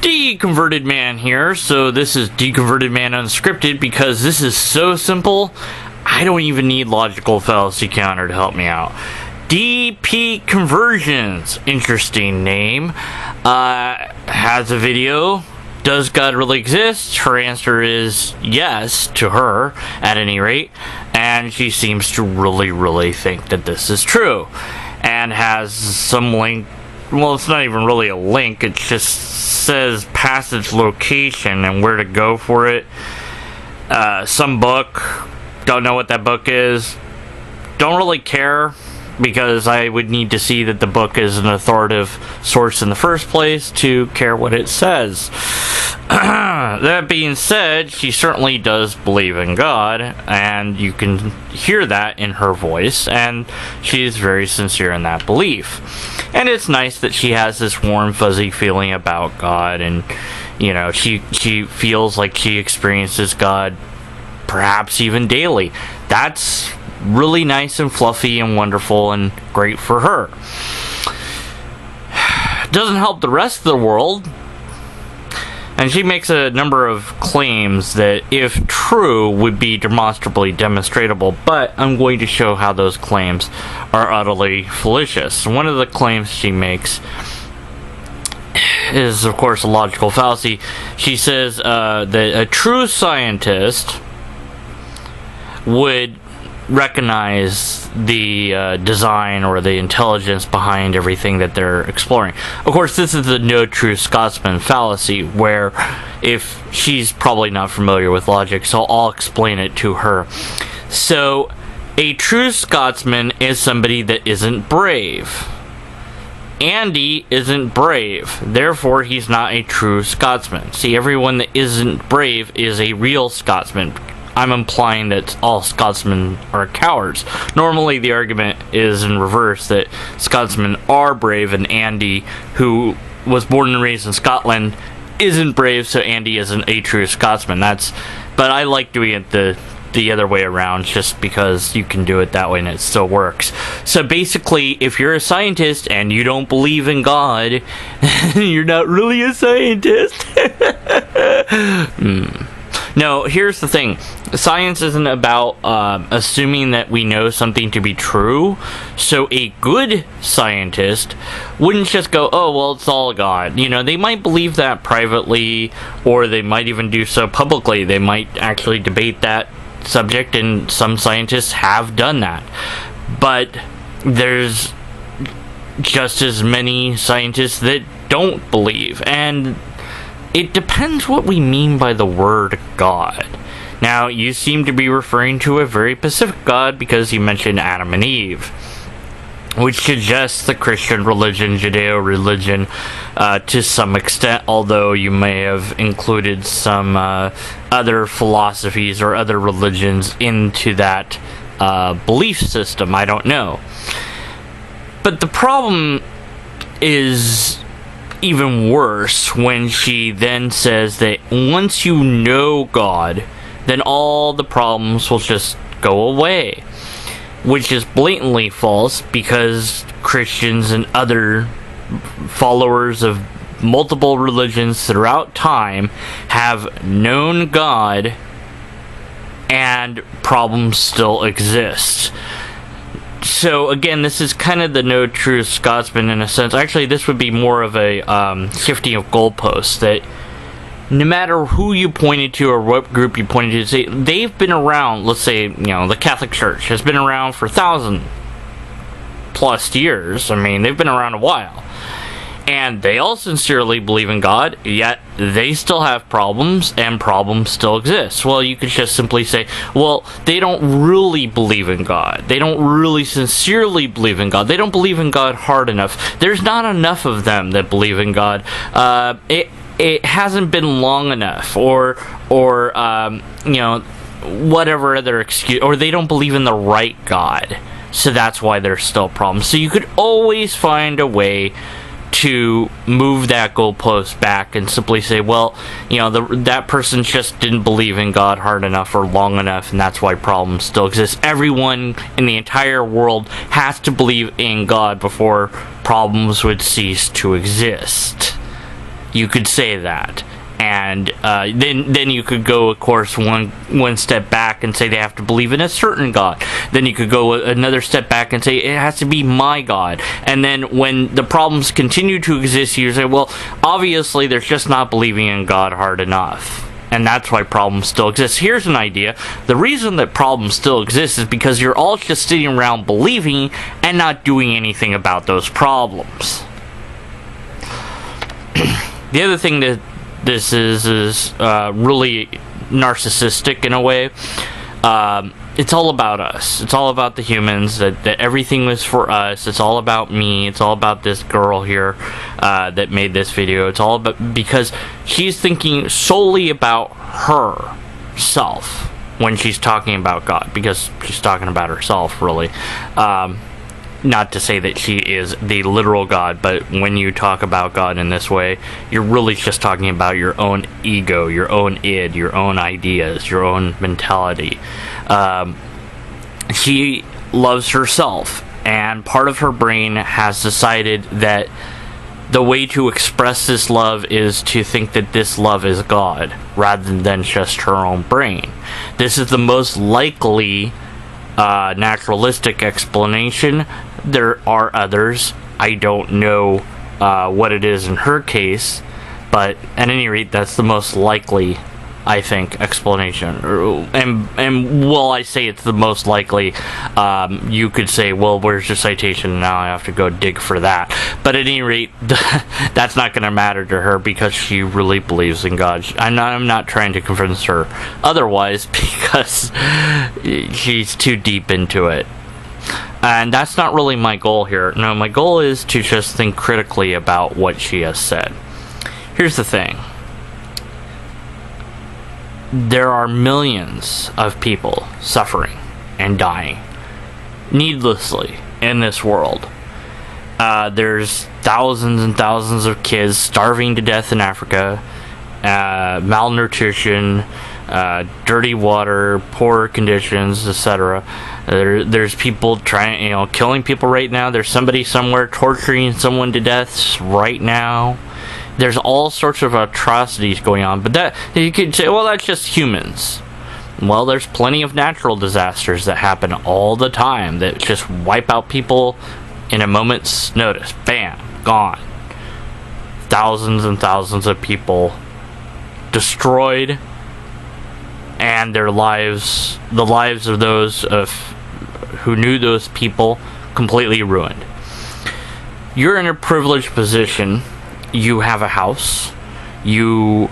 Deconverted Man here. So this is Deconverted Man Unscripted because this is so simple, I don't even need logical fallacy counter to help me out. DPconversations, interesting name, has a video. Does God really exist? Her answer is yes, to her, at any rate, and she seems to really think that this is true, and has some link. Well, it's not even really a link, it just says passage location and where to go for it. Some book, don't know what that book is, don't really care, because I would need to see that the book is an authoritative source in the first place to care what it says. That being said, she certainly does believe in God, and you can hear that in her voice, and she is very sincere in that belief. And it's nice that she has this warm, fuzzy feeling about God, and, you know, she feels like she experiences God perhaps even daily. That's really nice and fluffy and wonderful and great for her. Doesn't help the rest of the world. And she makes a number of claims that, if true, would be demonstrably demonstratable, but I'm going to show how those claims are utterly fallacious. One of the claims she makes is, of course, a logical fallacy. She says that a true scientist would recognize the design or the intelligence behind everything that they're exploring. Of course, this is the no true Scotsman fallacy, where if she's probably not familiar with logic, so I'll explain it to her. So, a true Scotsman is somebody that isn't brave. Andy isn't brave, therefore he's not a true Scotsman. See, everyone that isn't brave is a real Scotsman. I'm implying that all Scotsmen are cowards. Normally the argument is in reverse, that Scotsmen are brave, and Andy, who was born and raised in Scotland, isn't brave, so Andy isn't a true Scotsman. But I like doing it the other way around, just because you can do it that way and it still works. So basically, if you're a scientist and you don't believe in God, you're not really a scientist. No, here's the thing. Science isn't about assuming that we know something to be true. So a good scientist wouldn't just go, oh, well, it's all God. You know, they might believe that privately, or they might even do so publicly. They might actually debate that subject, and some scientists have done that. But there's just as many scientists that don't believe, and it depends what we mean by the word God. Now, you seem to be referring to a very specific God because you mentioned Adam and Eve, which suggests the Christian religion, Judeo-religion, to some extent, although you may have included some other philosophies or other religions into that belief system. I don't know. But the problem is even worse when she then says that once you know God, then all the problems will just go away, which is blatantly false, because Christians and other followers of multiple religions throughout time have known God, and problems still exist. So again, this is kind of the no true Scotsman in a sense. Actually, this would be more of a shifting of goalposts, that no matter who you pointed to or what group you pointed to, say they've been around. Let's say, you know, the Catholic Church has been around for 1,000+ years. I mean, they've been around a while, and they all sincerely believe in God, yet they still have problems, and problems still exist. Well, you could just simply say, well, they don't really believe in God. They don't really sincerely believe in God. They don't believe in God hard enough. There's not enough of them that believe in God. It hasn't been long enough, or you know, whatever other excuse, or they don't believe in the right God, so that's why there's still problems. So you could always find a way to move that goalpost back and simply say, well, you know, that person just didn't believe in God hard enough or long enough, and that's why problems still exist. Everyone in the entire world has to believe in God before problems would cease to exist. You could say that. And then you could go, of course, one step back and say they have to believe in a certain God. Then you could go another step back and say it has to be my God. And then when the problems continue to exist, you say, well, obviously they're just not believing in God hard enough. And that's why problems still exist. Here's an idea. The reason that problems still exist is because you're all just sitting around believing and not doing anything about those problems. The other thing that this is really narcissistic in a way. It's all about us. It's all about the humans, that everything was for us. It's all about me. It's all about this girl here that made this video. It's all about, because she's thinking solely about herself when she's talking about God, because she's talking about herself, really. Not to say that she is the literal God, but when you talk about God in this way, you're really just talking about your own ego, your own id, your own ideas, your own mentality. She loves herself, and part of her brain has decided that the way to express this love is to think that this love is God, rather than just her own brain. This is the most likely naturalistic explanation. There are others. I don't know what it is in her case, but at any rate, that's the most likely, I think, explanation. And while I say it's the most likely, you could say, well, where's your citation? Now I have to go dig for that. But at any rate, that's not going to matter to her, because she really believes in God. I'm not trying to convince her otherwise, because she's too deep into it. And that's not really my goal here. No, my goal is to just think critically about what she has said. Here's the thing. There are millions of people suffering and dying needlessly in this world. There's thousands and thousands of kids starving to death in Africa, malnutrition, dirty water, poor conditions, etc. There's people killing people right now. There's somebody somewhere torturing someone to death right now. There's all sorts of atrocities going on, but that you could say, well, that's just humans. Well, there's plenty of natural disasters that happen all the time that just wipe out people in a moment's notice. Bam, gone. Thousands and thousands of people destroyed, and their lives, the lives of those who knew those people, completely ruined. You're in a privileged position. You have a house, you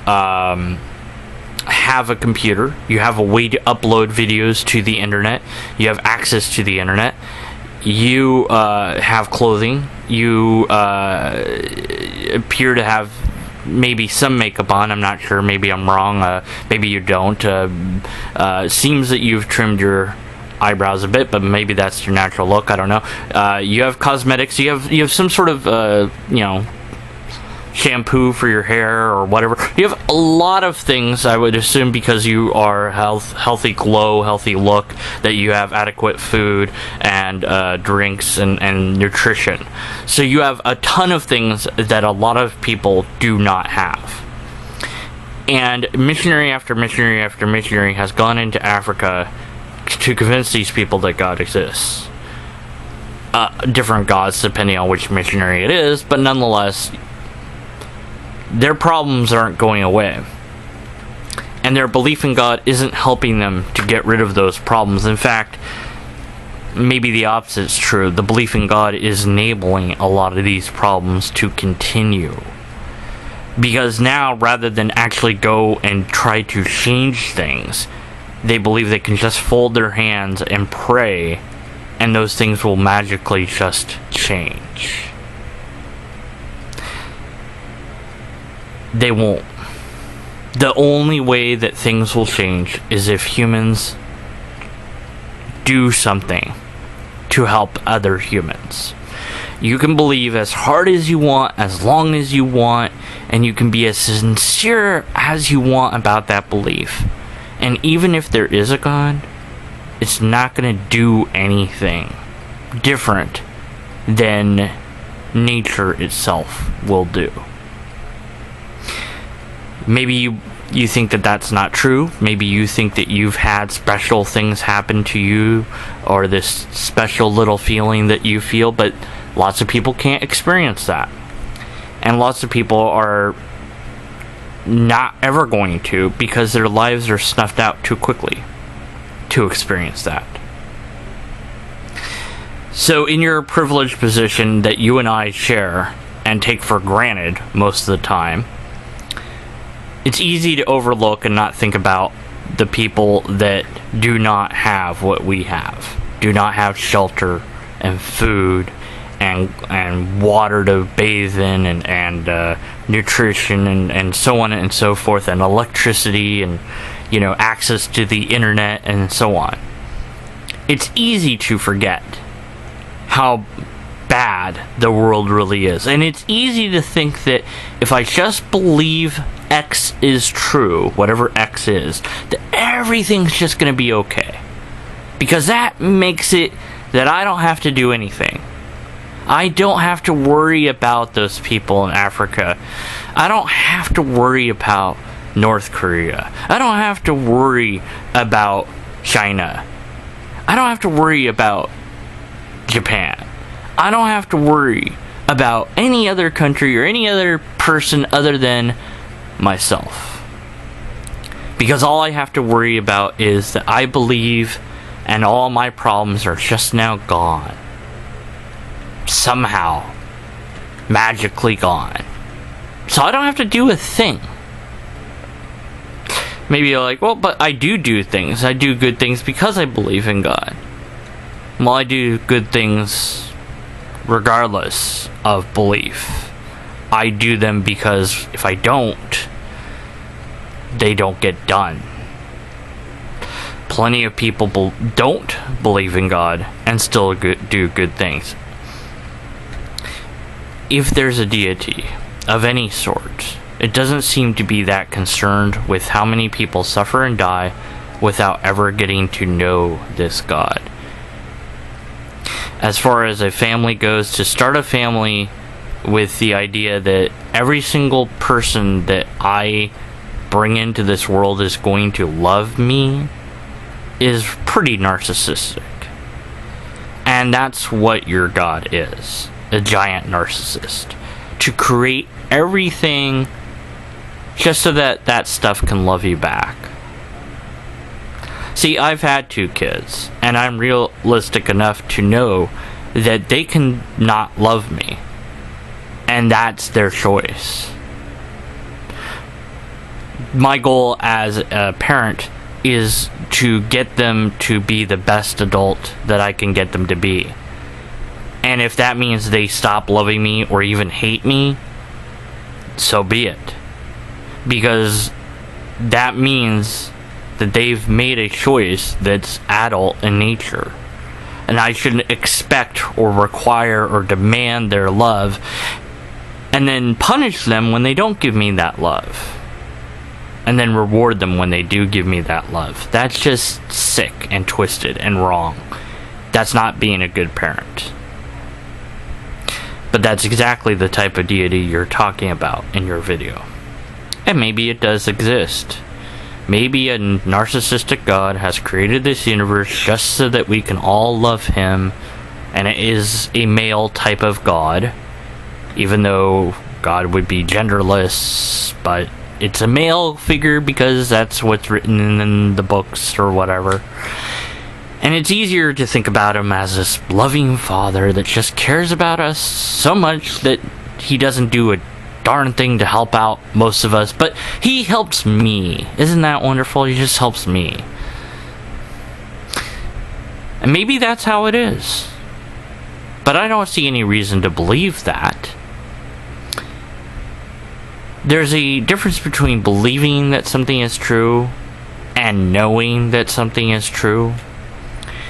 have a computer, you have a way to upload videos to the internet, you have access to the internet, you have clothing, you appear to have maybe some makeup on. I'm not sure, maybe I'm wrong, maybe you don't. Seems that you've trimmed your eyebrows a bit, but maybe that's your natural look, I don't know. You have cosmetics, you have some sort of shampoo for your hair or whatever. You have a lot of things, I would assume, because you are healthy glow, healthy look, that you have adequate food and drinks and nutrition. So you have a ton of things that a lot of people do not have. And missionary after missionary after missionary has gone into Africa to convince these people that God exists. Different gods depending on which missionary it is, but nonetheless, their problems aren't going away. And their belief in God isn't helping them to get rid of those problems. In fact, maybe the opposite is true. The belief in God is enabling a lot of these problems to continue. Because now, rather than actually go and try to change things, they believe they can just fold their hands and pray, and those things will magically just change. They won't. The only way that things will change is if humans do something to help other humans. You can believe as hard as you want, as long as you want, and you can be as sincere as you want about that belief. And even if there is a God, it's not going to do anything different than nature itself will do. Maybe you think that that's not true. Maybe you think that you've had special things happen to you, or this special little feeling that you feel, but lots of people can't experience that. And lots of people are not ever going to, because their lives are snuffed out too quickly to experience that. So in your privileged position that you and I share and take for granted most of the time, it's easy to overlook and not think about the people that do not have what we have, do not have shelter and food and water to bathe in, and nutrition and so on and so forth, and electricity, and access to the internet and so on. It's easy to forget how bad the world really is, and it's easy to think that if I just believe X is true, whatever X is, that everything's just going to be okay, because that makes it that I don't have to do anything. I don't have to worry about those people in Africa. I don't have to worry about North Korea. I don't have to worry about China. I don't have to worry about Japan. I don't have to worry about any other country or any other person other than myself. Because all I have to worry about is that I believe, and all my problems are just now gone. Somehow. Magically gone. So I don't have to do a thing. Maybe you're like, well, but I do things. I do good things because I believe in God. Well, I do good things regardless of belief. I do them because if I don't, they don't get done. Plenty of people don't believe in God and still do good things. If there's a deity of any sort, it doesn't seem to be that concerned with how many people suffer and die without ever getting to know this God. As far as a family goes, to start a family with the idea that every single person that I bring into this world is going to love me is pretty narcissistic. And that's what your God is. A giant narcissist. To create everything just so that that stuff can love you back. See, I've had 2 kids, and I'm realistic enough to know that they can not love me. And that's their choice. My goal as a parent is to get them to be the best adult that I can get them to be. And if that means they stop loving me or even hate me, so be it. Because that means that they've made a choice that's adult in nature. And I shouldn't expect or require or demand their love and then punish them when they don't give me that love. And then reward them when they do give me that love. That's just sick and twisted and wrong. That's not being a good parent. But that's exactly the type of deity you're talking about in your video. And maybe it does exist. Maybe a narcissistic God has created this universe just so that we can all love him, and it is a male type of God, even though God would be genderless, but it's a male figure because that's what's written in the books or whatever. And it's easier to think about him as this loving father that just cares about us so much that he doesn't do a darn thing to help out most of us, but he helps me. Isn't that wonderful? He just helps me. And maybe that's how it is. But I don't see any reason to believe that. There's a difference between believing that something is true and knowing that something is true.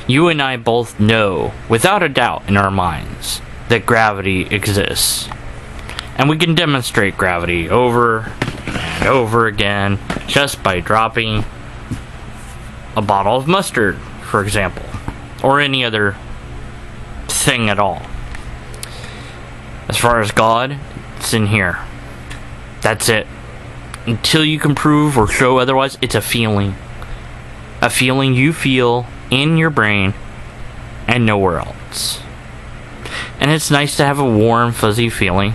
You and I both know, without a doubt in our minds, that gravity exists. And we can demonstrate gravity over and over again just by dropping a bottle of mustard, for example, or any other thing at all. As far as God, it's in here. That's it. until you can prove or show otherwise, it's a feeling. A feeling you feel in your brain and nowhere else. And it's nice to have a warm, fuzzy feeling,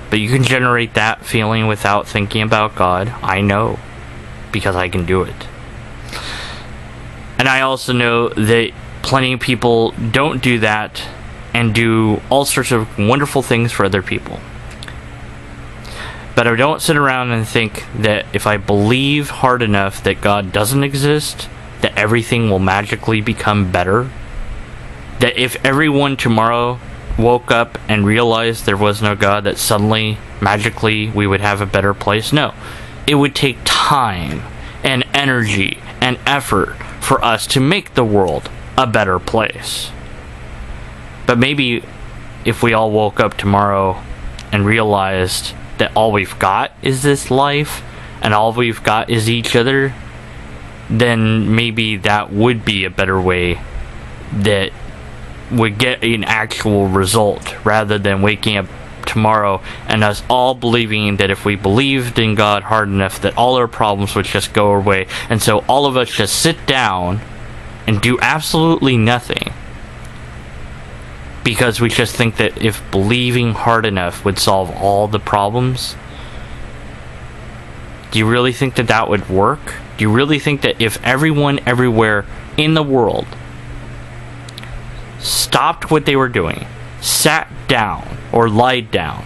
but you can generate that feeling without thinking about God. I know, because I can do it. And I also know that plenty of people don't do that and do all sorts of wonderful things for other people. But I don't sit around and think that if I believe hard enough that God doesn't exist, that everything will magically become better. That if everyone tomorrow woke up and realized there was no God, that suddenly, magically, we would have a better place. No. It would take time and energy and effort for us to make the world a better place. But maybe if we all woke up tomorrow and realized that all we've got is this life and all we've got is each other, then maybe that would be a better way that would get an actual result, rather than waking up tomorrow and us all believing that if we believed in God hard enough that all our problems would just go away, and so all of us just sit down and do absolutely nothing because we just think that if believing hard enough would solve all the problems. Do you really think that that would work? Do you really think that if everyone everywhere in the world stopped what they were doing, sat down or lied down,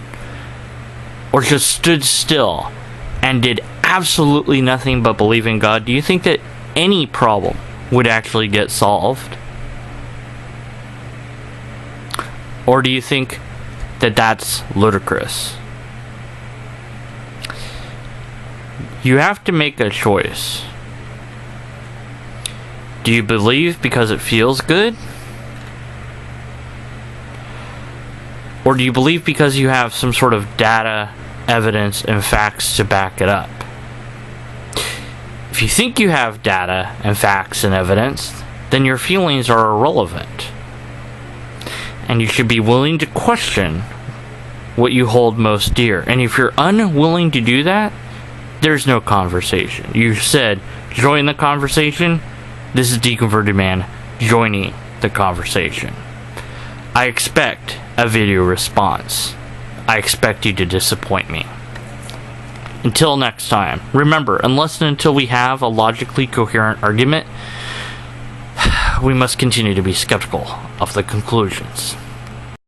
or just stood still and did absolutely nothing but believe in God, do you think that any problem would actually get solved? Or do you think that that's ludicrous? You have to make a choice. Do you believe because it feels good? Or do you believe because you have some sort of data, evidence, and facts to back it up? If you think you have data and facts and evidence, then your feelings are irrelevant. And you should be willing to question what you hold most dear. And if you're unwilling to do that, there's no conversation. You said, join the conversation. This is Deconverted Man joining the conversation. I expect a video response. I expect you to disappoint me. Until next time, remember, unless and until we have a logically coherent argument, we must continue to be skeptical of the conclusions.